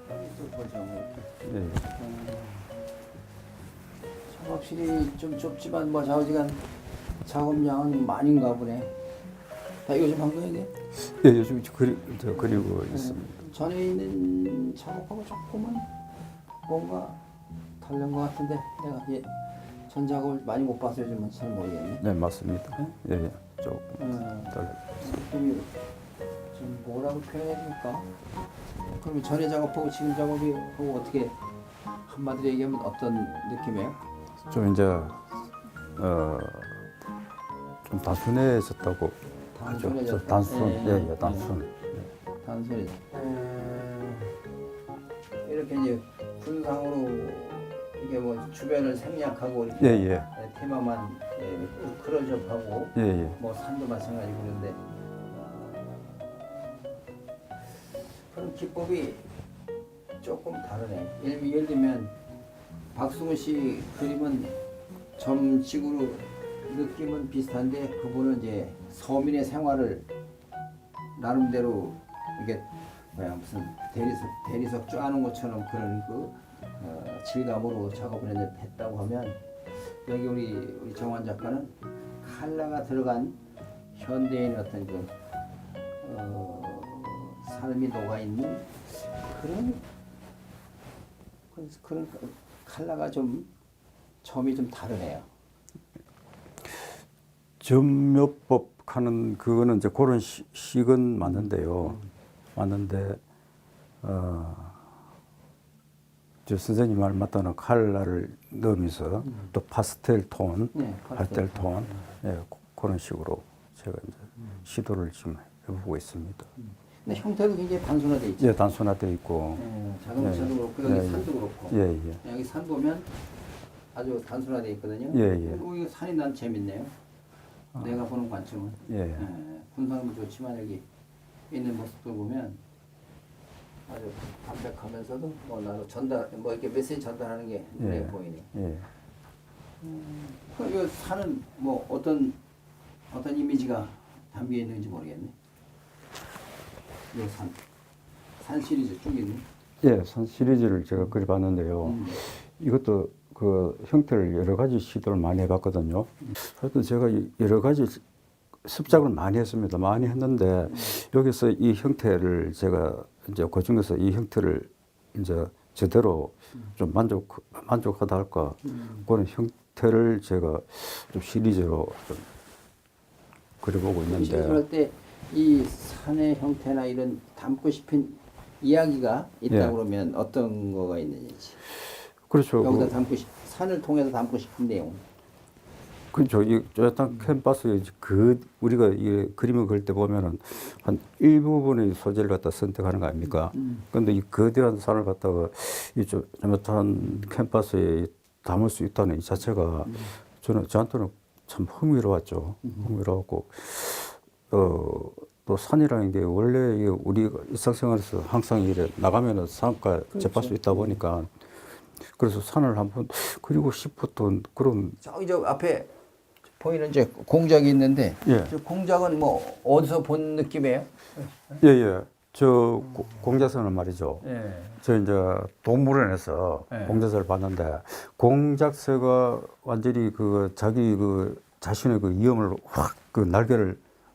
또 보자 뭐 이렇게. 예. 작업실이 좀 좁지만 뭐 좌우지간 작업량은 많이인가 보네. 다 이거 좀 한 거야 이게? 예, 요즘 그리고 있습니다. 전에 있는 작업하고 조금은 뭔가 다른 것 같은데 내가 전 작업을 많이 못 봐서 요즘은 잘 모르겠네. 네, 맞습니다. 예, 예. 조금 달라. 느낌이 좀 뭐라고 표현해야 될까? 그러면 전에 작업하고 지금 작업이 하고 어떻게 한마디로 얘기하면 어떤 느낌이에요? 좀 이제 좀 단순해졌다고 하죠. 단순해졌다. 단순, 예, 예, 예, 단순. 단순히 이렇게 이제 군상으로 이게 뭐 주변을 생략하고 이렇게 예, 예. 테마만 클로즈업하고 예, 예. 뭐 산도 마찬가지고 그런데 그런 기법이 조금 다르네. 예를 들면 박승훈 씨 그림은 점식으로 느낌은 비슷한데 그분은 이제 서민의 생활을 나름대로 이게 뭐야 무슨 대리석 쪼아는 것처럼 그런 질감으로 작업을 했다고 하면 여기 우리 정환 작가는 칼라가 들어간 현대인의 어떤 삶이 녹아 있는 그런 칼라가 좀 점이 좀 다르네요. 점묘법 하는 그거는 이제 그런 식은 맞는데요. 맞는데 저 선생님 말 맞다는 칼라를 넣으면서 또 파스텔 톤, 네, 파스텔 톤, 예, 그런 식으로 제가 이제 시도를 지금 해보고 있습니다. 근데 형태도 굉장히 단순화돼 있죠. 예, 단순화되어 있고, 자동차도 그렇고 여기 예, 산도 그렇고 예, 예, 여기 산 보면 아주 단순화돼 있거든요. 예, 예. 그리고 이 산이 난 재밌네요. 내가 보는 관점은 예, 군상도 좋지만 여기 있는 모습들 보면 아주 담백하면서도 뭐 나로 전달 뭐 이렇게 메시지 전달하는 게 눈에 예. 보이네. 예. 이 산은 뭐 어떤 이미지가 담겨 있는지 모르겠네. 이 산 시리즈 쭉 있네. 예, 산 시리즈를 제가 그려봤는데요. 이것도 그 형태를 여러 가지 시도를 많이 해봤거든요. 하여튼 제가 여러 가지 습작을 많이 했습니다. 많이 했는데 여기서 이 형태를 제가 이제 그 중에서 이 형태를 이제 제대로 좀 만족하다 할까 그런 형태를 제가 좀 시리즈로 좀 그려보고 있는데. 시리즈를 할 때 이 산의 형태나 이런 담고 싶은 이야기가 있다 예. 그러면 어떤 거가 있는지. 그렇죠. 여기다 산을 통해서 담고 싶은 내용. 그렇죠. 이 뚜렷한 캔버스에 우리가 이 그림을 그릴 때 보면은 한 일부분의 소재를 갖다 선택하는 거 아닙니까? 그런데 이 거대한 산을 갖다가 이 뚜렷한 캔버스에 담을 수 있다는 이 자체가 저한테는 참 흥미로웠죠. 흥미로웠고 또 산이라는 게 원래 우리가 일상생활에서 항상 이래 나가면은 산가 접할 수 있다 보니까 그래서 산을 한번 그리고 싶었던 그런. 저기 저 앞에 보이는 이제 공작이 있는데 예. 저 공작은 뭐 어디서 본 느낌이에요? 예, 예. 저 공작새는 말이죠. 예. 저 이제 동물원에서 예. 공작새를 봤는데 공작새가 완전히 자기 자신의 위험을 확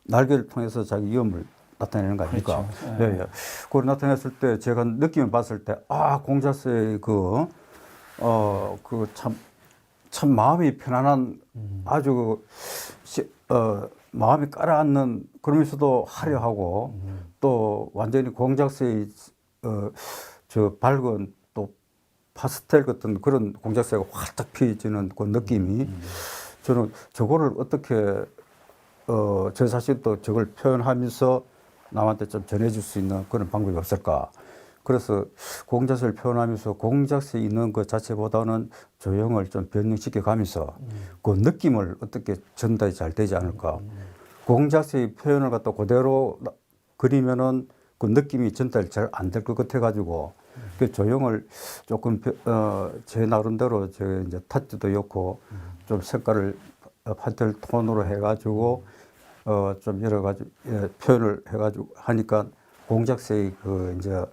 날개를 통해서 자기 위험을 나타내는 거 아닙니까? 그렇죠. 예, 예. 그걸 나타냈을 때 제가 느낌을 봤을 때 공작새의 참 마음이 편안한 아주 마음이 깔아앉는 그러면서도 화려하고 또 완전히 공작새의 저 밝은 또 파스텔 같은 그런 공작새가 활짝 피어지는 그 느낌이 저는 저거를 어떻게 저 자신도 저걸 표현하면서 남한테 좀 전해줄 수 있는 그런 방법이 없을까. 그래서 공작새를 표현하면서 공작새에 있는 것 자체보다는 조형을 좀 변형시켜 가면서 그 느낌을 어떻게 전달이 잘 되지 않을까. 공작새의 표현을 갖다 그대로 그리면은 그 느낌이 전달이 잘 안 될 것 같아가지고 그 조형을 조금 제 나름대로 제 이제 타치도 넣고 좀 색깔을 파스텔 톤으로 해가지고 좀 여러 가지 표현을 해가지고 하니까 공작새의 이제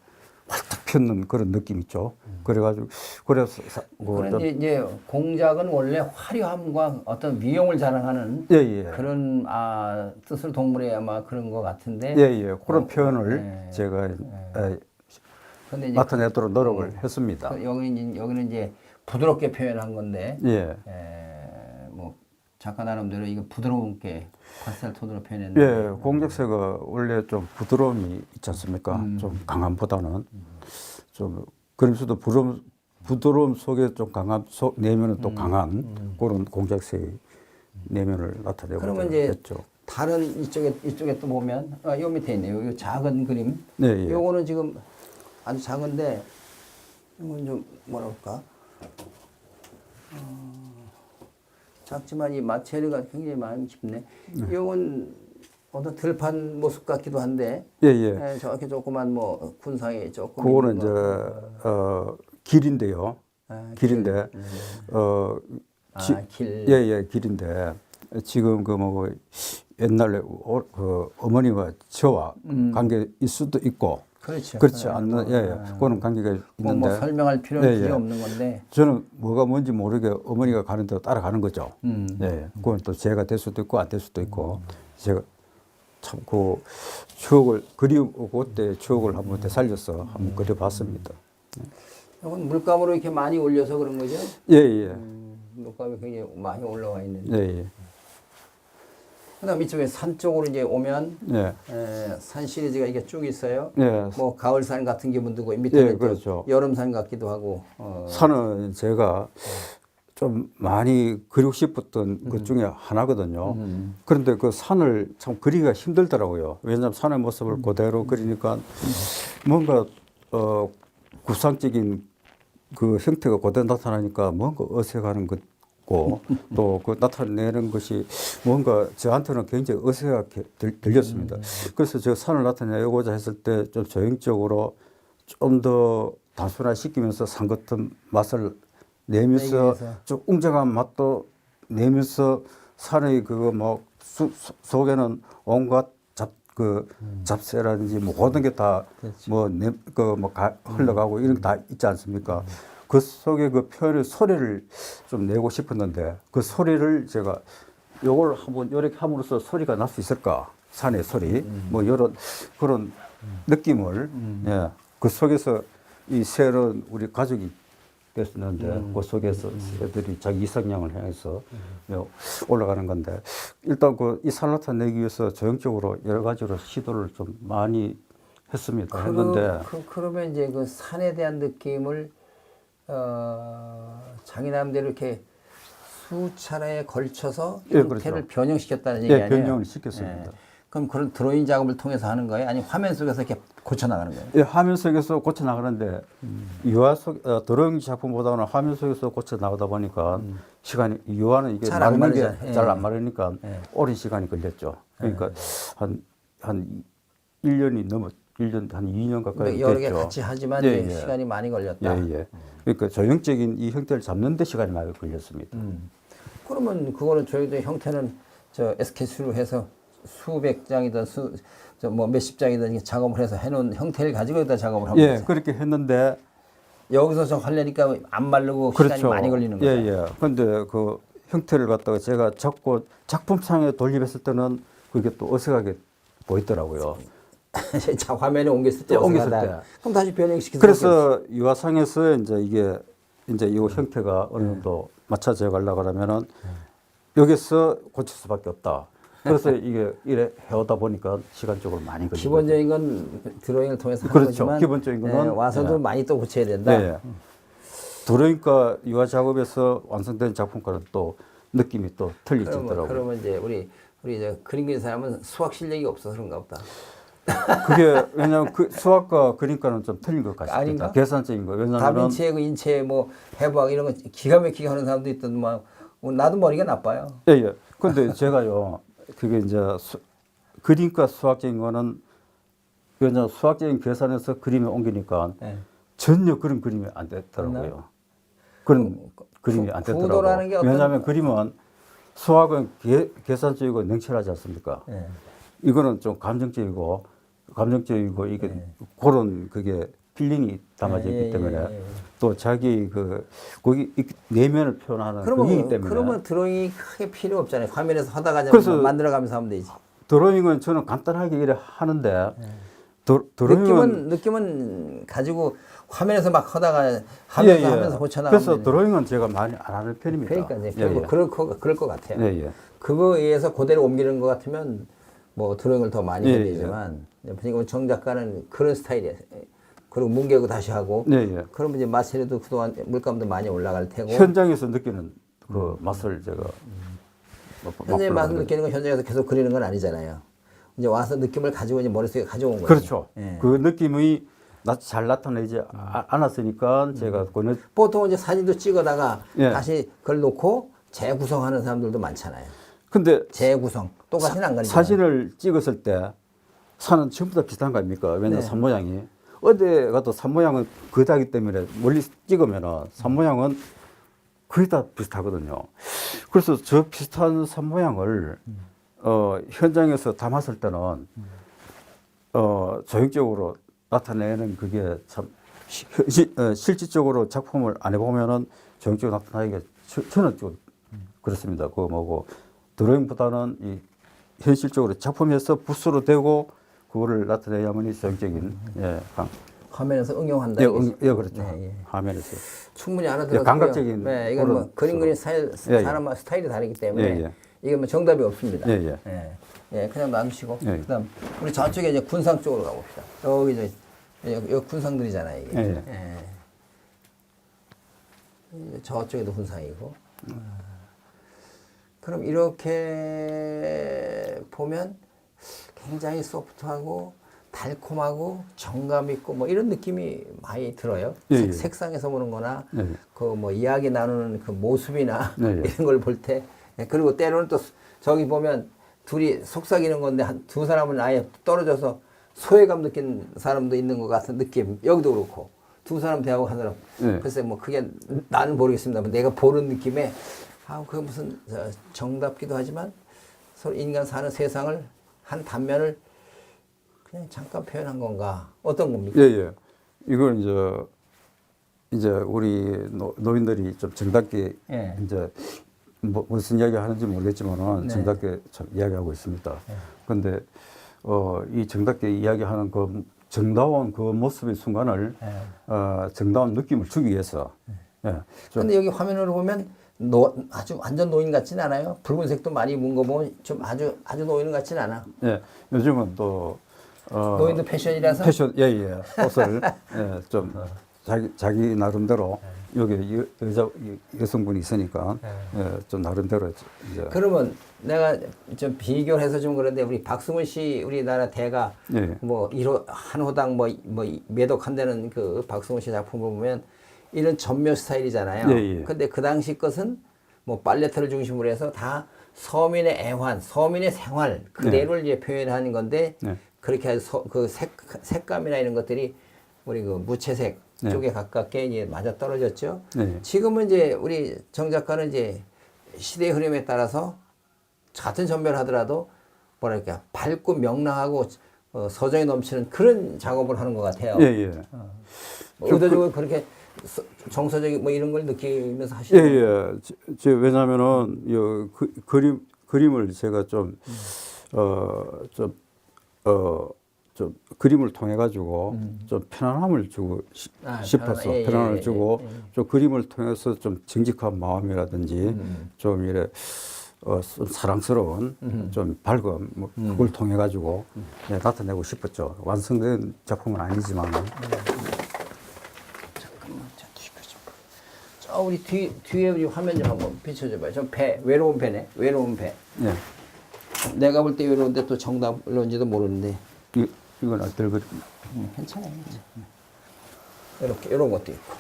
활짝 폈는 그런 느낌 있죠. 그래가지고 그래서 그런데 이제 공작은 원래 화려함과 어떤 위용을 자랑하는 예예 그런 뜻을 동물에 아마 그런 것 같은데. 예예 그런 표현을 제가 근데 이제 나타내도록 노력을 했습니다. 여기는 이제 부드럽게 표현한 건데. 예. 뭐 작가 나름대로 이거 부드럽게 파스텔 톤으로 표현했는데. 예, 공작새가 원래 좀 부드러움이 있지 않습니까? 좀 강함보다는 좀 그러면서도 부드러움 속에 좀 강한 내면은 또 강한 그런 공작새의 내면을 나타내고 그러면 이제 했죠. 다른 이쪽에 또 보면 요 밑에 있네요. 요 작은 그림. 네, 예. 요거는 지금 아주 작은데 이건 좀 뭐라 그럴까? 작지만 이 마체리가 굉장히 마음이 깊네. 요건 어떤 들판 모습 같기도 한데. 예, 예. 저렇게 조그만 뭐 군상이 조금. 그거는 이제 길인데요. 길인데 길. 예, 예, 길인데 지금 그 뭐 옛날에 그 어머니와 저와 관계 있을 수도 있고 그렇죠. 그렇지 않는 예, 그거는 관계가 있는데 뭐 설명할 필요는 예, 예. 없는 건데. 저는 뭐가 뭔지 모르게 어머니가 가는 대로 따라가는 거죠. 예, 그건 또 제가 될 수도 있고 안 될 수도 있고 제가 참 그 추억을 그리움 그때 추억을 한번 되살려서 한번 그려봤습니다. 이건 물감으로 이렇게 많이 올려서 그런 거죠? 예, 예, 물감이 굉장히 많이 올라와 있는데. 예, 예. 그다음 이쪽에 산 쪽으로 이제 오면 예. 산 시리즈가 이게 쭉 있어요. 예. 뭐 가을산 같은 기분도 들고 밑에는 예, 그렇죠. 여름산 같기도 하고. 산은 제가 좀 많이 그리고 싶었던 것 중에 하나거든요. 그런데 그 산을 참 그리기가 힘들더라고요. 왜냐하면 산의 모습을 그대로 그리니까 뭔가 구상적인 그 형태가 그대로 나타나니까 뭔가 어색한 것 같고 또 그 나타내는 것이 뭔가 저한테는 굉장히 어색하게 들렸습니다. 그래서 저 산을 나타내고자 했을 때 좀 조형적으로 좀 더 단순화시키면서 산 같은 맛을 내면서 좀 웅장한 맛도 내면서 산의 그거 뭐 속에는 온갖 잡새라든지 뭐 모든 게 다 뭐 흘러가고 이런 게 다 있지 않습니까? 그 속에 그 표현의 소리를 좀 내고 싶었는데 그 소리를 제가 요걸 한번 이렇게 함으로써 소리가 날 수 있을까? 산의 소리 뭐 이런 그런 느낌을 예. 그 속에서 이 새는 우리 가족이 됐었는데 그 속에서 새들이 자기 이상향을 향해서 올라가는 건데 일단 그 이 산을 나타내기 위해서 조형적으로 여러 가지로 시도를 좀 많이 했습니다. 했는데 그러면 이제 그 산에 대한 느낌을 자기 나름대로 이렇게 수차례에 걸쳐서 예, 형태를 그렇죠. 변형시켰다는 얘기 예, 아니에요? 변형을 시켰습니다. 예. 그럼 그런 드로잉 작업을 통해서 하는 거예요? 아니면 화면 속에서 이렇게 고쳐 나가는 거예요? 예, 화면 속에서 고쳐 나가는데 드로잉 작품보다는 화면 속에서 고쳐 나가다 보니까 시간이 유화는 이게 잘안 마르는 게 마르잖아요. 잘 예. 안 마르니까 오랜 시간이 걸렸죠. 그러니까 한 1년이 넘었 1년 한 2년 가까이 됐죠. 여러 개 같이 하지만 예, 예. 시간이 많이 걸렸다. 예, 예. 그러니까 조형적인 이 형태를 잡는 데 시간이 많이 걸렸습니다. 그러면 그거는 저희도 형태는 저 스케치로 해서 수백 장이든 뭐 몇십 장이든 이렇게 작업을 해서 해놓은 형태를 가지고 여기다 작업을 하고 예, 그렇게 했는데 여기서 저 하려니까 안 마르고 시간이 그렇죠. 많이 걸리는 거죠. 예, 예. 근데 그 형태를 갖다가 제가 적고 작품상에 돌립했을 때는 그게 또 어색하게 보이더라고요. 자, 화면에 옮겼을 때 옮겼을 어색하다. 때. 그럼 다시 변형시키는 그래서 유화상에서 이제 이게 이제 이 형태가 어느 정도 맞춰져 가려고 그러면은 여기서 고칠 수밖에 없다. 그래서 이게 이래 해오다 보니까 시간적으로 많이 걸리고. 기본적인 건 드로잉을 통해서 하는 그렇죠. 거지만 기본적인 거는 와서도 예. 많이 또 고쳐야 된다. 예, 예. 그러니까 유화 작업에서 완성된 작품과는 또 느낌이 또 틀리더라고요. 그러면 이제 우리 이제 그림 그리는 사람은 수학 실력이 없어서 그런가 보다. 그게 왜냐하면 그 수학과 그림과는 좀 틀린 것 같습니다. 아닌가? 계산적인 거. 왜냐하면 다빈치의 그 인체 뭐 해부학 이런 거 기가 막히게 하는 사람도 있던만 나도 머리가 나빠요. 예, 예. 근데 제가요, 그게 이제 그림과 수학적인 거는 왜냐하면 수학적인 계산에서 그림에 옮기니까 예. 전혀 그런 그림이 안 됐더라고요. 그런 그림이 안 구도라는 게 됐더라고요. 어떤- 왜냐하면 그림은 수학은 계산적이고 냉철하지 않습니까? 예. 이거는 좀 감정적이고 이게 그런 그게 필링이 담아져 있기 예, 예, 때문에 예, 예. 또 자기 거기 내면을 표현하는 그이기 때문에 그러면 드로잉이 크게 필요 없잖아요. 화면에서 하다가 그래서 그냥 만들어가면서 하면 되지. 드로잉은 저는 간단하게 이래 하는데 드로잉은 느낌은 가지고 화면에서 막 하다가 하면서 고쳐나가면 그래서 드로잉은 제가 많이 안 하는 편입니다. 그러니까 이제 결국 그럴 것 같아요. 예, 예. 그거에 의해서 그대로 옮기는 것 같으면 뭐 드로잉을 더 많이 해야 예, 되지만 지금 정 작가는 그런 스타일이에요. 그리고 뭉개고 다시 하고 예, 예. 그러면 이제 마찰에도 그동안 물감도 많이 올라갈 테고 현장에서 느끼는 그 맛을 제가 현장의 맛을 맛보는 느끼는 건 현장에서 계속 그리는 건 아니잖아요. 이제 와서 느낌을 가지고 이제 머릿속에 가져온 거예요. 그렇죠. 예. 그 느낌이 잘 나타내지 않았으니까 제가 그 보통 이제 사진도 찍어다가 예. 다시 그걸 놓고 재구성하는 사람들도 많잖아요. 근데 재구성 똑같이는 안 가리죠. 사진을 찍었을 때 산은 전부 다 비슷한 거 아닙니까? 왜냐면 네. 산 모양이 어디 가도 산 모양은 거다기 때문에 멀리 찍으면은 산 모양은 거의 다 비슷하거든요. 그래서 저 비슷한 산 모양을 현장에서 담았을 때는 조형적으로 나타내는 그게 참 실질적으로 작품을 안 해보면은 조형적으로 나타나기가 저는 좀 그렇습니다. 그 뭐고 드로잉보다는 이 현실적으로 작품에서 붓으로 대고 그거를 나타내야만이 조형적인 화면에서 응용한다. 예, 그렇죠. 네, 예. 화면에서 충분히 알아들었고요. 감각적인 네, 이건 뭐 그런 그림 그리는 스타일, 예, 예. 사람마다 스타일이 다르기 때문에 예, 예. 이게 뭐 정답이 없습니다. 예, 예, 그냥 놔두시고 예. 그다음 우리 저쪽에 이제 군상 쪽으로 가봅시다. 여기 여기 군상들이잖아요. 이게. 예, 이제 저쪽에도 군상이고. 그럼 이렇게 보면 굉장히 소프트하고 달콤하고 정감 있고 뭐 이런 느낌이 많이 들어요. 예, 예. 색상에서 보는 거나 예. 그 뭐 이야기 나누는 그 모습이나 예, 예. 이런 걸 볼 때 그리고 때로는 또 저기 보면 둘이 속삭이는 건데 한 두 사람은 아예 떨어져서 소외감 느낀 사람도 있는 것 같은 느낌. 여기도 그렇고 두 사람 대하고 한 사람. 예. 글쎄 뭐 그게 나는 모르겠습니다만 내가 보는 느낌에 그 무슨 정답기도 하지만 서로 인간 사는 세상을 한 단면을 그냥 잠깐 표현한 건가? 어떤 겁니까? 예, 예. 이걸 이제 우리 노인들이 좀 정답게 예. 이제 무슨 이야기 하는지 모르겠지만은 네. 정답게 참 이야기하고 있습니다. 그런데 이 정답게 이야기하는 그 정다운 그 모습의 순간을 정다운 느낌을 주기 위해서 예. 근데 여기 화면으로 보면 아주 완전 노인 같지는 않아요. 붉은색도 많이 문 거 보면 좀 아주 노인 같지는 않아. 예. 요즘은 또 노인도 패션이라서. 패션 예예 옷을 예, 좀 자기 나름대로 여기 여성분이 있으니까 예, 좀 나름대로 이제 그러면 내가 좀 비교를 해서 좀 그런데 우리 박수문 씨 우리나라 대가 예. 뭐 1호 한 호당 뭐 몇 억 한다는 그 박수문 씨 작품을 보면 이런 전묘 스타일이잖아요. 예, 예. 근데 그 당시 것은 뭐 팔레트를 중심으로 해서 다 서민의 애환, 서민의 생활 그대로를 이제 표현하는 건데 네. 그렇게 해서 그 색감이나 이런 것들이 우리 그 무채색 네. 쪽에 가깝게 이제 맞아 떨어졌죠. 네. 지금은 이제 우리 정 작가는 이제 시대의 흐름에 따라서 같은 전멸을 하더라도 뭐랄까 밝고 명랑하고 서정이 넘치는 그런 작업을 하는 것 같아요. 예, 예. 뭐 의도적으로 그렇게 정서적인 뭐 이런 걸 느끼면서 예, 하시는 예. 왜냐면은 그림을 제가 좀 그림을 통해 가지고 좀 편안함을 주고 싶어서 편안함을 주고 좀 그림을 통해서 좀 정직한 마음이라든지 좀 이래 좀 사랑스러운 좀 밝음 뭐 그걸 통해 가지고 예, 나타내고 싶었죠. 완성된 작품은 아니지만 잠깐만 저 우리 뒤에 우리 화면 좀 한번 비춰줘봐요. 저 배 외로운 배네. 외로운 배. 예. 내가 볼 때 외로운데 또 정답을런지도 모르는데. 이건 어떨 것? 괜찮아요. 이렇게 이런 것도 있고.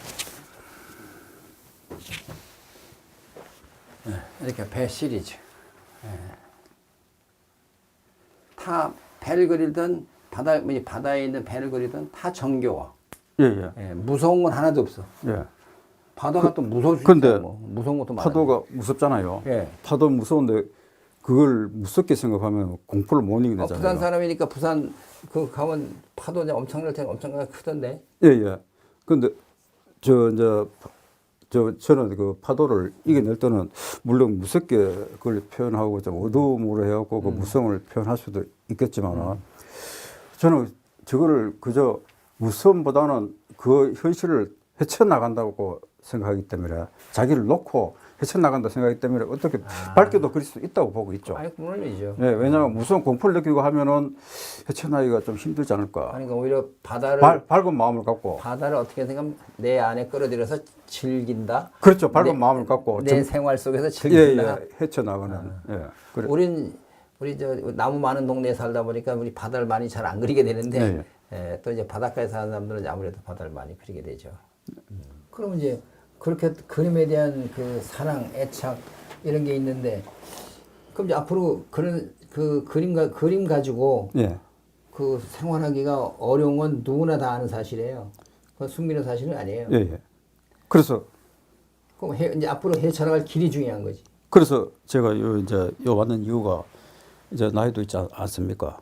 이렇게 배 시리즈. 다 배를 그리든 바다에 있는 배를 그리든 다 정겨워. 예, 예, 무서운 건 하나도 없어. 예. 바다가 또 무서울 수 근데 있어. 뭐. 무서운 것도 많아. 파도가 무섭잖아요. 예. 파도 무서운데 그걸 무섭게 생각하면 공포를 못 이기잖아요. 부산 사람이니까 부산 그 가면 파도 이제 엄청날 때는 엄청나게 크던데. 예, 예. 근데 저는 그 파도를 이겨낼 때는 물론 무섭게 그걸 표현하고 좀 어두움으로 해갖고 그 무서움을 표현할 수도 있겠지만 저는 저거를 그저 무서움보다는 그 현실을 헤쳐나간다고 생각하기 때문에 자기를 놓고 헤쳐나간다 생각하기 때문에 어떻게 밝게도 그릴 수 있다고 보고 있죠. 아니 물론이죠. 네, 왜냐하면 무서운 공포를 느끼고 하면은 헤쳐나기가 좀 힘들지 않을까. 아니 그러니까 오히려 바다를 밝은 마음을 갖고. 바다를 어떻게 생각하면 내 안에 끌어들여서 즐긴다. 그렇죠. 밝은 마음을 갖고. 내 생활 속에서 예, 즐긴다. 예. 헤쳐나가는. 예. 그래. 우리 저 나무 많은 동네에 살다 보니까 우리 바다를 많이 잘 안 그리게 되는데 또 이제 바닷가에 사는 사람들은 이제 아무래도 바다를 많이 그리게 되죠. 그러면 이제 그렇게 그림에 대한 그 사랑, 애착 이런 게 있는데 그럼 이제 앞으로 그런 그 그림 가지고 예. 그 생활하기가 어려운 건 누구나 다 아는 사실이에요. 그건 숨기는 사실은 아니에요. 예, 예. 그래서 이제 앞으로 헤쳐나갈 길이 중요한 거지. 제가 이제 왔는 이유가 이제 나이도 있지 않습니까?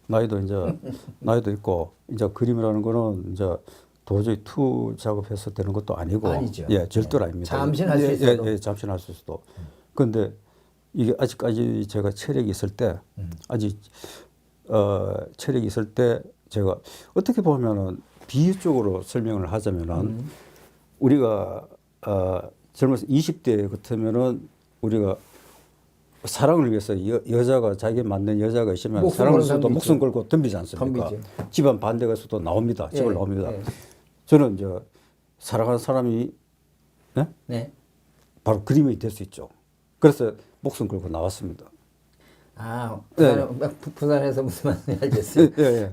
나이도 있고 이제 그림이라는 거는 이제 도저히 투 작업해서 되는 것도 아니고 아니죠. 예, 절대로 아닙니다. 잠시는 할 수 있어도. 예, 잠시는 할 수 있어도. 그런데 이게 아직까지 제가 체력이 있을 때 아직 체력이 있을 때 제가 어떻게 보면은 비유적으로 설명을 하자면은 우리가 젊어서 20대 같으면은 우리가 사랑을 위해서 여자가 자기에 맞는 여자가 있으면 사랑을 해서도 목숨 걸고 덤비지 않습니까? 덤비죠. 집안 반대가 있어도 나옵니다. 예, 집을 나옵니다. 예. 저는 이제 사랑하는 사람이 네? 네. 바로 그림이 될 수 있죠. 그래서 목숨 걸고 나왔습니다. 아, 네. 부산에서 무슨 말인지 알겠어요. 예,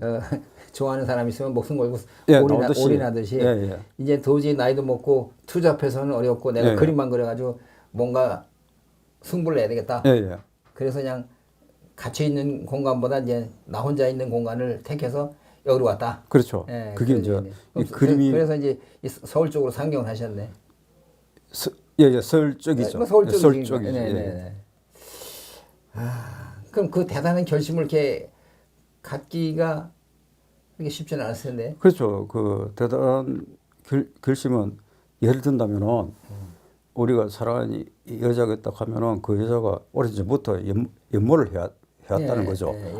좋아하는 사람 있으면 목숨 걸고 예, 나오듯이. 올인하듯이 예, 예. 이제 도저히 나이도 먹고 투잡해서는 어렵고 내가 예, 그림만 그려가지고 뭔가 승부를 내야 되겠다. 예, 예. 그래서 그냥 갇혀 있는 공간보다 이제 나 혼자 있는 공간을 택해서 여기로 왔다. 그렇죠. 예, 그게 그래서 이제 이 그림이 그래서 이제 서울 쪽으로 상경을 하셨네. 예, 서울 쪽이죠. 뭐 서울 쪽이죠. 서울 쪽이죠. 네, 예. 네, 네. 아, 그럼 그 대단한 결심을 이렇게 갖기가 이게 쉽지는 않았을 텐데. 그렇죠. 그 대단한 결심은 예를 든다면은 우리가 사랑하는 여자가 있다 하면은 그 여자가 오래전부터 연모를 해왔다는 예, 거죠. 예,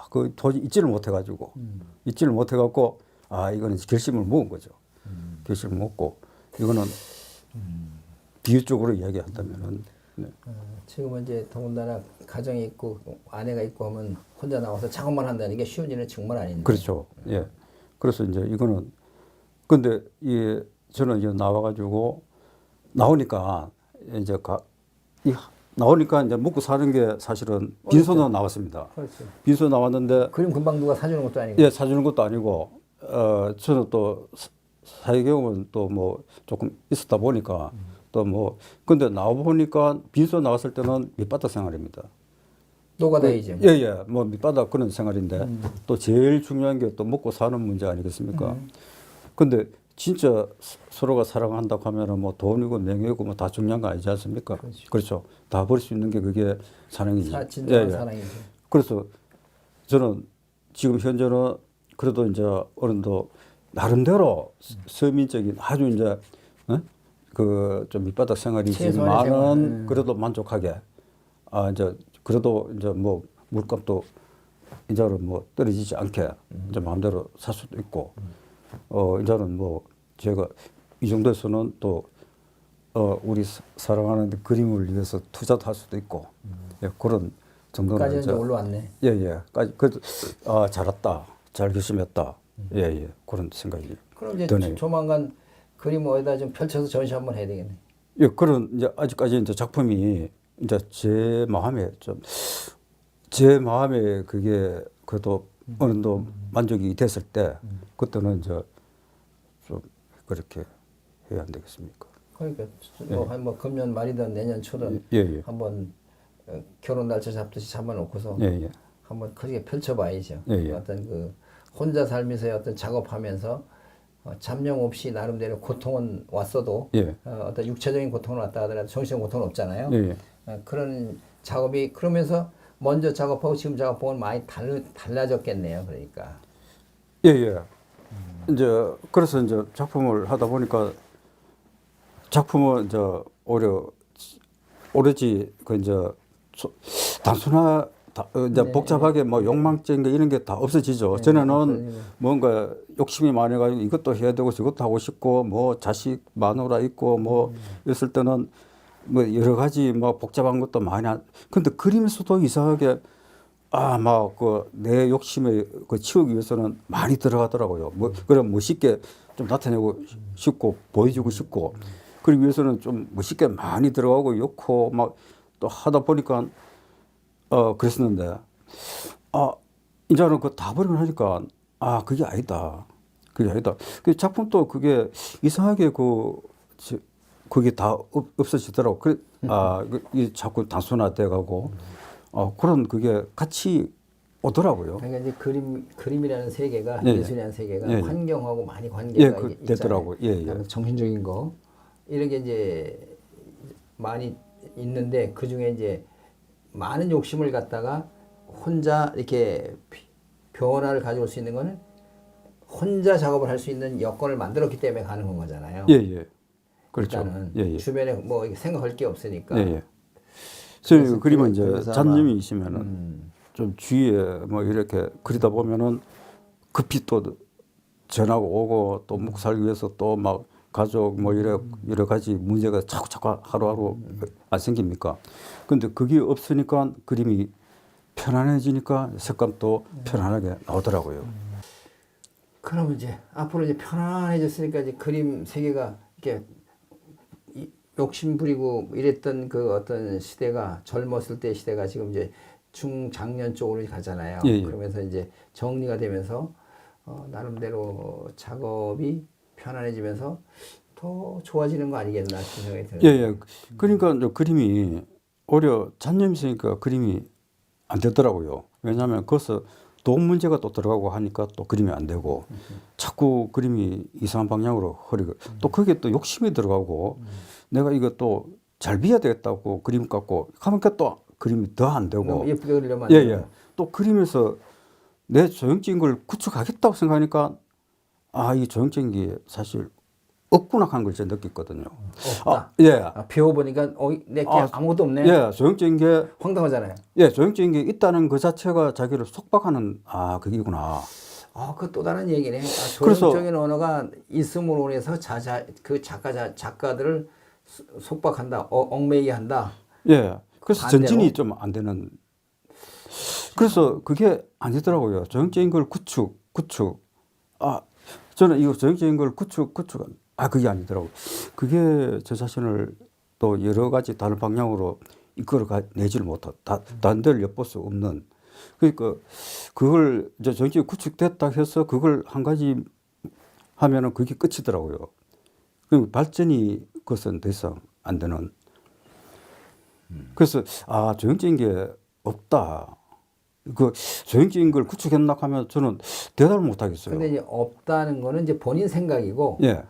그 도저히 잊지를 못해가지고 잊지를 못해갖고 이거는 결심을 먹은 거죠. 결심을 먹고 이거는 비유적으로 이야기한다면은 네. 지금은 이제 더군다나 가정이 있고 아내가 있고 하면 혼자 나와서 작업만 한다는 게 쉬운 일은 정말 아닌데. 그렇죠. 예. 그래서 이제 이거는 근데 저는 이제 나와가지고 나오니까 이제 나오니까 이제 먹고 사는 게 사실은 빈손으로 나왔습니다. 그렇죠. 빈손 나왔는데 그림 금방 누가 사주는 것도 아니고. 예, 사주는 것도 아니고 저는 또 사회 경험은 또 뭐 조금 있었다 보니까 또 뭐 근데 나와 보니까 빈손 나왔을 때는 밑바닥 생활입니다. 노가다이죠. 예, 예. 뭐 밑바닥 그런 생활인데 또 제일 중요한 게 또 먹고 사는 문제 아니겠습니까? 근데 진짜 서로가 사랑한다고 하면은 뭐 돈이고 명예고 뭐 다 중요한 거 아니지 않습니까? 그렇죠. 다 버릴 수 있는 게 그게 사랑이지. 진정한 사랑이죠. 그래서 저는 지금 현재는 그래도 이제 어느 정도 나름대로 서민적인 아주 이제 그 좀 밑바닥 생활이지만은 그래도 만족하게 이제 그래도 이제 뭐 물값도 이제는 뭐 떨어지지 않게 이제 마음대로 살 수도 있고 이제는 뭐 제가 이 정도에서는 또 우리 사랑하는 그림을 위해서 투자도 할 수도 있고 예, 그런 정도는 까지 이제 올라왔네. 예예. 그래도 잘했다, 잘 결심했다. 예예. 그런 생각이 그럼 이제 드네요. 조만간 그림 어디다 좀 펼쳐서 전시 한번 해야 되겠네. 예, 그런 이제 아직까지 이제 작품이 이제 제 마음에 그게 그래도 어느 정도 만족이 됐을 때 그때는 이제 좀 그렇게 해야 안 되겠습니까? 그러니까 뭐 금년 말이든 내년 초든 예. 한번 결혼 날짜 잡듯이 잡아놓고서 예. 한번 크게 펼쳐봐야죠. 예. 어떤 그 혼자 살면서의 어떤 작업하면서 잠령 없이 나름대로 고통은 왔어도 예. 어떤 육체적인 고통은 왔다 하더라도 정신적 고통은 없잖아요. 예. 그런 작업이 그러면서 먼저 작업하고 지금 작업하고는 많이 달라졌겠네요. 그러니까. 예, 예. 이제 그래서 이제 작품을 하다 보니까 작품은 이제 오로지 그 이제 단순하 이제 네, 복잡하게 뭐 욕망적인 게 이런 게 다 없어지죠. 전에는 없어지고. 뭔가 욕심이 많아가지고 이것도 해야 되고 저것도 하고 싶고 뭐 자식 마누라 있고 뭐 있을 때는 뭐 여러 가지 뭐 복잡한 것도 많이 근데 그림에서도 이상하게 막 그 내 욕심을 그 치우기 위해서는 많이 들어가더라고요. 뭐 그럼 멋있게 좀 나타내고 싶고 보여주고 싶고 그러기 위해서는 좀 멋있게 많이 들어가고 욕고 막 또 하다 보니까 그랬었는데 이제는 그 다 버리고 나니까 그게 아니다. 그게 아니다. 그 작품도 그게 이상하게 그게 다 없어지더라고. 이 자꾸 단순화돼 가고 그런 그게 같이 오더라고요. 그러니까 이제 그림이라는 세계가 예, 예술이라는 세계가 예, 예. 환경하고 많이 관계가 있잖아요. 되더라고요. 예, 예. 그다음에 정신적인 거 이런 게 이제 많이 있는데 그 중에 이제 많은 욕심을 갖다가 혼자 이렇게 변화를 가져올 수 있는 거는 혼자 작업을 할 수 있는 여건을 만들었기 때문에 가능한 거잖아요. 예, 예. 그렇죠. 일단은 예, 예. 주변에 뭐 생각할 게 없으니까. 예, 예. 저희 그래서 그림은 이제 그래서 잔님이 있으면은 좀 주위에 뭐 이렇게 그리다 보면은 급히 또 전화가 오고 또 먹고 살기 위해서 또 막 가족 뭐 여러 가지 문제가 자꾸 하루하루 안 생깁니까? 근데 그게 없으니까 그림이 편안해지니까 색감도 편안하게 나오더라고요. 그러면 이제 앞으로 이제 편안해졌으니까 이제 그림 세계가 이렇게 욕심 부리고 이랬던 그 어떤 시대가 젊었을 때 시대가 지금 이제 중장년 쪽으로 가잖아요. 예, 예. 그러면서 이제 정리가 되면서 나름대로 작업이 편안해지면서 더 좋아지는 거 아니겠나 싶은 생각이 드네요. 예, 예. 그러니까 이제 그림이 오히려 잔념이 있으니까 그림이 안 되더라고요. 왜냐하면 거기서 돈 문제가 또 들어가고 하니까 또 그림이 안 되고 자꾸 그림이 이상한 방향으로 흐리고 또 거기에 또 욕심이 들어가고 내가 이거 또 잘 비워야 되겠다고 그림 갖고 하면 또 그림이 더 안 되고 너무 예쁘게 그리려면 예, 예. 또 그림에서 내 조형적인 걸 구축하겠다고 생각하니까 이 조형적인 게 사실 없구나 하는 걸 제가 느꼈거든요. 없다. 예. 배워보니까 내게 아무것도 없네. 예, 조형적인 게 황당하잖아요. 예, 조형적인 게 있다는 그 자체가 자기를 속박하는 그게구나. 그 또 다른 얘기네. 그래서- 조형적인 언어가 있음으로 인해서 그 작가들을 속박한다, 얽매이게 한다. 예. 그래서 반대로? 전진이 좀 안 되는. 그래서 그게 아니더라고요. 조형적인 걸 구축. 저는 이거 조형적인 걸 구축. 그게 아니더라고요. 그게 저 자신을 또 여러 가지 다른 방향으로 이끌어내지를 못하다. 다른 데를 엿볼 수 없는. 그러니까 그걸 이제 조형적인 구축됐다 해서 그걸 한 가지 하면은 그게 끝이더라고요. 그럼 발전이 그것은 더 이상 안 되는. 그래서 조형적인 게 없다. 그 조형적인 걸 구축했나 하면 저는 대답을 못 하겠어요. 근데 이제 없다는 거는 이제 본인 생각이고, 예.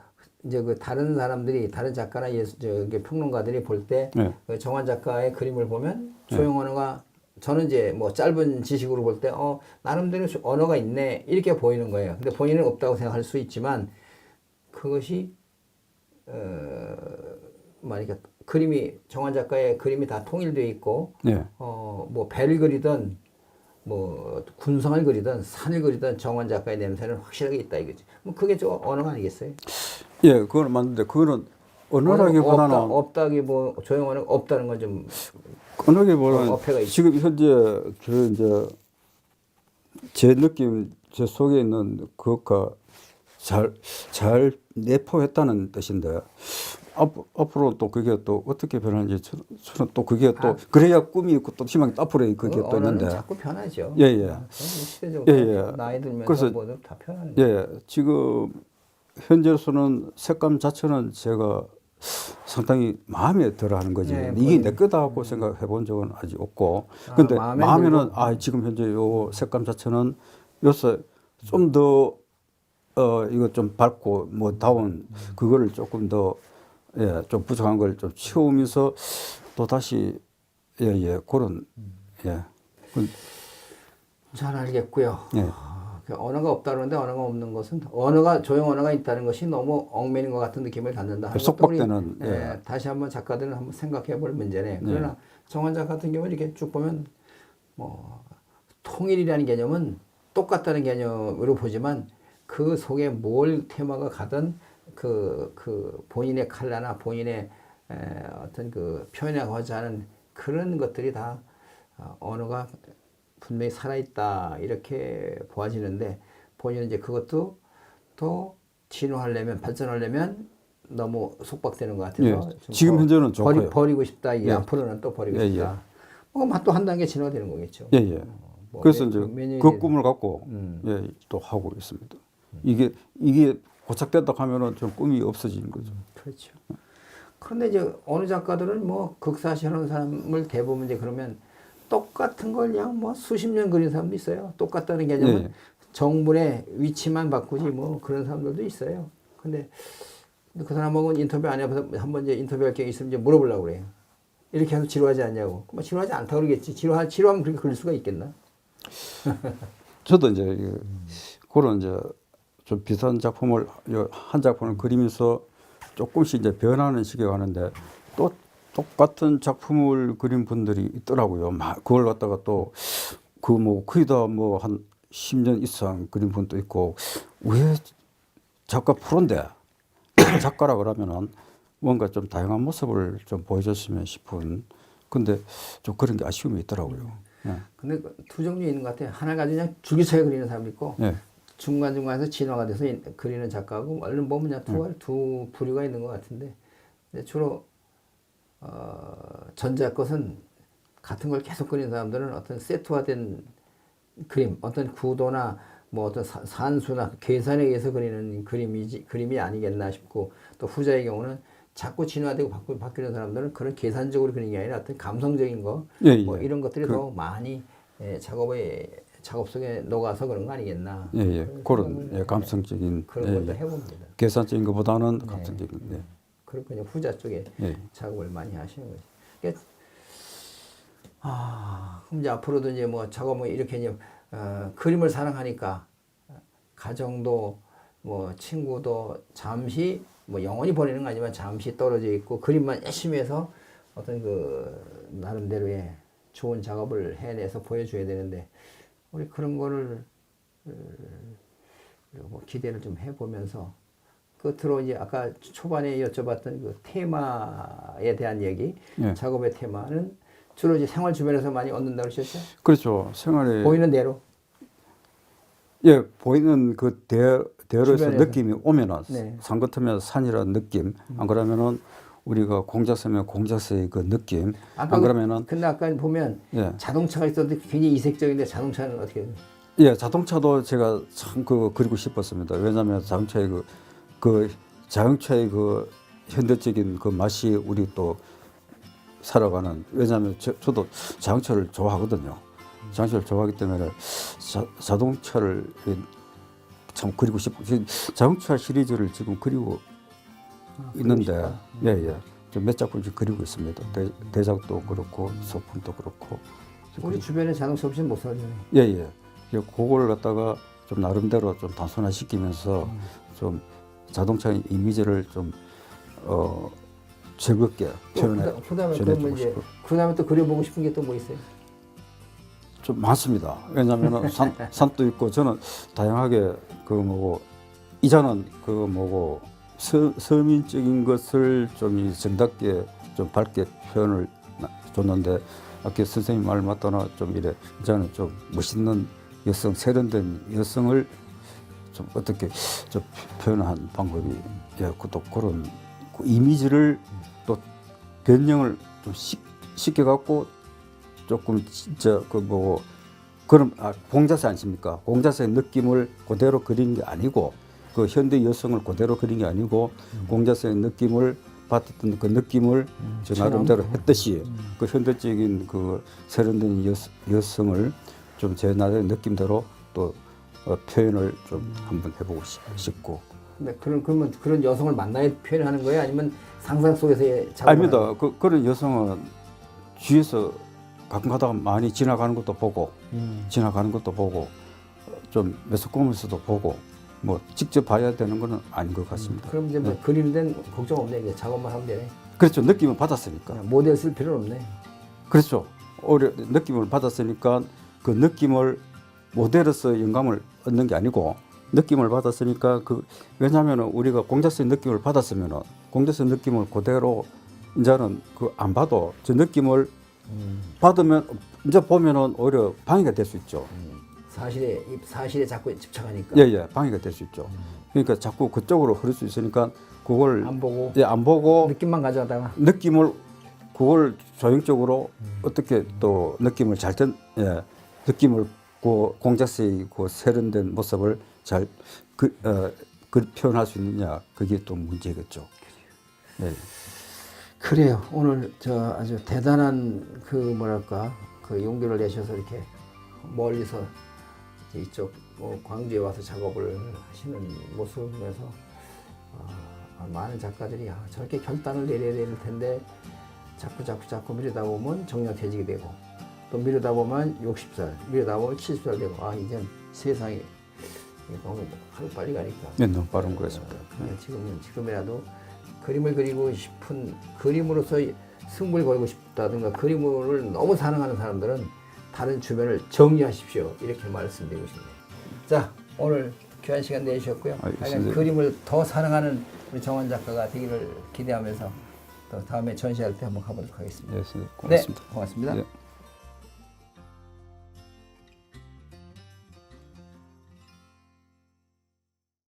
이제 그 다른 작가나 평론가들이 볼 때, 예. 그 정환 작가의 그림을 보면 조형 언어가 저는 이제 뭐 짧은 지식으로 볼 때, 나름대로 언어가 있네. 이렇게 보이는 거예요. 근데 본인은 없다고 생각할 수 있지만, 그것이, 그러니까 정환 작가의 그림이 다 통일되어 있고, 예. 뭐 배를 그리든, 뭐 군성을 그리든 산을 그리든 정환 작가의 냄새는 확실하게 있다 이거지. 뭐 그게 저 언어가 아니겠어요? 예, 그건 맞는데 그거는 언어라기보다는 없다기 뭐 조형 언어가 없다는 건 좀 언어라기보다는 어폐가 있죠. 지금 현재 이제 제 느낌 제 속에 있는 그것과 잘 내포했다는 뜻인데 앞으로 또 그게 또 어떻게 변하는지 저는 또 그게 또 그래야 꿈이 있고 또 희망이 앞으로 그게 또 언어는 있는데 자꾸 변하죠. 예, 예. 시대적으로 예. 나이 들면서 그래서- 뭐든 다 변하는 거예요. 예, 지금 현재로서는 색감 자체는 제가 상당히 마음에 들어 하는 거지. 네, 이게 내 거다 하고 생각해 본 적은 아직 없고. 근데 마음에 마음에는 들고. 지금 현재 요 색감 자체는 요새 좀 더 이거 좀 밝고 뭐 다운 그거를 조금 더 좀 부족한 걸 좀 채우면서 또 다시 예, 그런, 예. 잘 알겠고요. 예. 그 언어가 없다 그러는데 언어가 없는 것은 언어가 조용 언어가 있다는 것이 너무 얽매이는 것 같은 느낌을 갖는다 하는 것도 우리 속박되는, 예, 다시 한번 작가들은 한번 생각해 볼 문제네. 그러나 정원 작가 같은 경우는 이렇게 쭉 보면 뭐 통일이라는 개념은 똑같다는 개념으로 보지만 그 속에 뭘 테마가 가든 그 본인의 칼라나 본인의 어떤 그 표현하고자 하는 그런 것들이 다 언어가 분명히 살아있다 이렇게 보아지는데 본인은 이제 그것도 또 진화하려면 발전하려면 너무 속박되는 것 같아서 예. 좀 지금 현재는 좋고요. 버리고 싶다. 이게 예. 앞으로는 또 버리고 예, 싶다. 또 한 단계 진화되는 거겠죠. 예, 예. 뭐 그래서 몇 이제 년이 그 꿈을 갖고 음. 예, 또 하고 있습니다. 이게 고착된다 하면은 좀 꿈이 없어지는 거죠. 그렇죠. 그런데 이제 어느 작가들은 뭐 극사시하는 사람을 대부분 이제 그러면 똑같은 걸 그냥 뭐 수십 년 그린 사람도 있어요. 똑같다는 개념은 예. 정문의 위치만 바꾸지 뭐 그런 사람들도 있어요. 근데 그 사람하고는 인터뷰 안 해봐서 한번 이제 인터뷰할 게 있으면 이제 물어보려고 그래요. 이렇게 해서 지루하지 않냐고. 뭐 지루하지 않다고 그러겠지. 지루하면 그렇게 그릴 수가 있겠나? 저도 이제 그런 이제 좀 비슷한 작품을 한 작품을 그리면서 조금씩 이제 변하는 시기가 가는데 또 똑같은 작품을 그린 분들이 있더라고요. 막 그걸 갖다가 또 그 뭐 거의 다 뭐 한 10년 이상 그린 분도 있고 왜 작가 프로인데 작가라 그러면은 뭔가 좀 다양한 모습을 좀 보여줬으면 싶은 근데 좀 그런 게 아쉬움이 있더라고요. 예. 근데 두 종류 있는 것 같아요. 하나 가지고 그냥 줄기차게 그리는 사람도 있고 예. 중간중간에서 진화가 돼서 그리는 작가하고 얼른 보면 그냥 두 부류가 있는 것 같은데 주로 전자 것은 같은 걸 계속 그리는 사람들은 어떤 세트화된 그림, 어떤 구도나 뭐 어떤 산수나 계산에 의해서 그리는 그림이 아니겠나 싶고 또 후자의 경우는 자꾸 진화되고 바뀌는 사람들은 그런 계산적으로 그리는 게 아니라 어떤 감성적인 거, 예, 뭐 예. 이런 것들이 더 많이 작업 속에 녹아서 그런 거 아니겠나. 예, 예. 그런 예, 감성적인 그런 예, 것도 예. 해봅니다. 계산적인 것보다는 감성적인. 예. 그렇군요. 후자 쪽에 예. 작업을 많이 하시는 거죠. 그러니까 그럼 이제 앞으로도 이제 뭐 작업을 이렇게 이제 그림을 사랑하니까 가정도 뭐 친구도 잠시 뭐 영원히 보내는 거 아니지만 잠시 떨어져 있고 그림만 열심히 해서 어떤 그 나름대로의 좋은 작업을 해내서 보여줘야 되는데 우리 그런 거를 뭐 기대를 좀 해보면서 끝으로 이제 아까 초반에 여쭤봤던 그 테마에 대한 얘기, 예. 작업의 테마는 주로 이제 생활 주변에서 많이 얻는다고 그러셨죠? 그렇죠. 생활에 보이는 대로. 예, 보이는 그 대로에서 주변에서. 느낌이 오면은 네. 산 같으면 산이라는 느낌, 안 그러면은 우리가 공작새면 공작새의 그 느낌, 안 그러면은 근데 아까 보면 예. 자동차가 있었는데 굉장히 이색적인데 자동차는 어떻게 해요? 예, 자동차도 제가 참 그 그리고 싶었습니다. 왜냐하면 자동차의 그 자동차의 그 현대적인 그 맛이 우리 또 살아가는. 왜냐하면 저도 자동차를 좋아하거든요. 자동차를 좋아하기 때문에 자동차를 참 그리고 싶고 자동차 시리즈를 지금 그리고 있는데 예예 좀 몇 작품씩 그리고 있습니다. 대작도 그렇고 소품도 그렇고 우리 주변에 자동차 없이는 못 살잖아요. 예예 그걸 갖다가 좀 나름대로 좀 단순화시키면서 좀 자동차 이미지를 좀 즐겁게 그다음에 이제 그다음에 또 그려보고 싶은 게 또 뭐 있어요? 좀 많습니다. 왜냐하면 산도 있고 저는 다양하게 그 뭐고 이자는 그 뭐고 서민적인 것을 좀 정답게 좀 밝게 표현을 줬는데 아까 선생님 말 맞다나 좀 이래 이자는 좀 멋있는 여성 세련된 여성을 좀 어떻게 좀 표현한 방법이 예, 또 그런 그 이미지를 또 변형을 좀 쉽게 갖고 조금 진짜 그 뭐 그런 공자세 아십니까? 공자세의 느낌을 그대로 그린 게 아니고 그 현대 여성을 그대로 그린 게 아니고 공자세의 느낌을 받았던 그 느낌을 저 나름대로 했듯이 그 현대적인 그 세련된 여성을 좀 제 나름의 느낌대로 또 표현을 좀 한번 해보고 싶고. 근데 그러면 그런 여성을 만나야 표현하는 거예요? 아니면 상상 속에서의 작업을 아닙니다. 그런 여성은 주위에서 가끔 가다가 많이 지나가는 것도 보고 좀 매스컴에서도 보고 뭐 직접 봐야 되는 거는 아닌 것 같습니다. 그럼 이제 뭐 그리는 데는 걱정 없네. 이제 작업만 하면 되네. 그렇죠. 느낌을 받았으니까. 그냥 모델 쓸 필요는 없네. 그렇죠. 느낌을 받았으니까 그 느낌을 모델로서 영감을 얻는 게 아니고 느낌을 받았으니까 왜냐하면 우리가 공작소의 느낌을 받았으면 공작소의 느낌을 그대로 이제는 안 봐도 저 느낌을 받으면 이제 보면은 오히려 방해가 될 수 있죠. 사실에 자꾸 집착하니까. 예, 방해가 될 수 있죠. 그러니까 자꾸 그쪽으로 흐를 수 있으니까 그걸 안 보고. 안 보고 느낌만 가져가다가. 그걸 조형적으로 어떻게 또 느낌을 느낌을 공작새의 세련된 모습을 잘 표현할 수 있느냐 그게 또 문제겠죠. 네. 그래요. 오늘 아주 대단한 용기를 내셔서 이렇게 멀리서 이쪽 광주에 와서 작업을 하시는 모습을 보면서 많은 작가들이 저렇게 결단을 내려야 될 텐데 자꾸 미루다 보면 정년퇴직이 되고 또 미루다 보면 60살, 미루다 보면 70살 되고 이젠 세상이 너무 하루빨리 가니까. 네, 너무 빠른 거였습니다. 지금이라도 그림을 그리고 싶은 그림으로서 승부를 걸고 싶다든가 그림을 너무 사랑하는 사람들은 다른 주변을 정리하십시오. 이렇게 말씀드리고 싶네요. 자, 오늘 귀한 시간 내주셨고요. 하여간 그림을 더 사랑하는 우리 정원 작가가 되기를 기대하면서 또 다음에 전시할 때 한번 가보도록 하겠습니다. 네, 고맙습니다. 네, 고맙습니다. 네.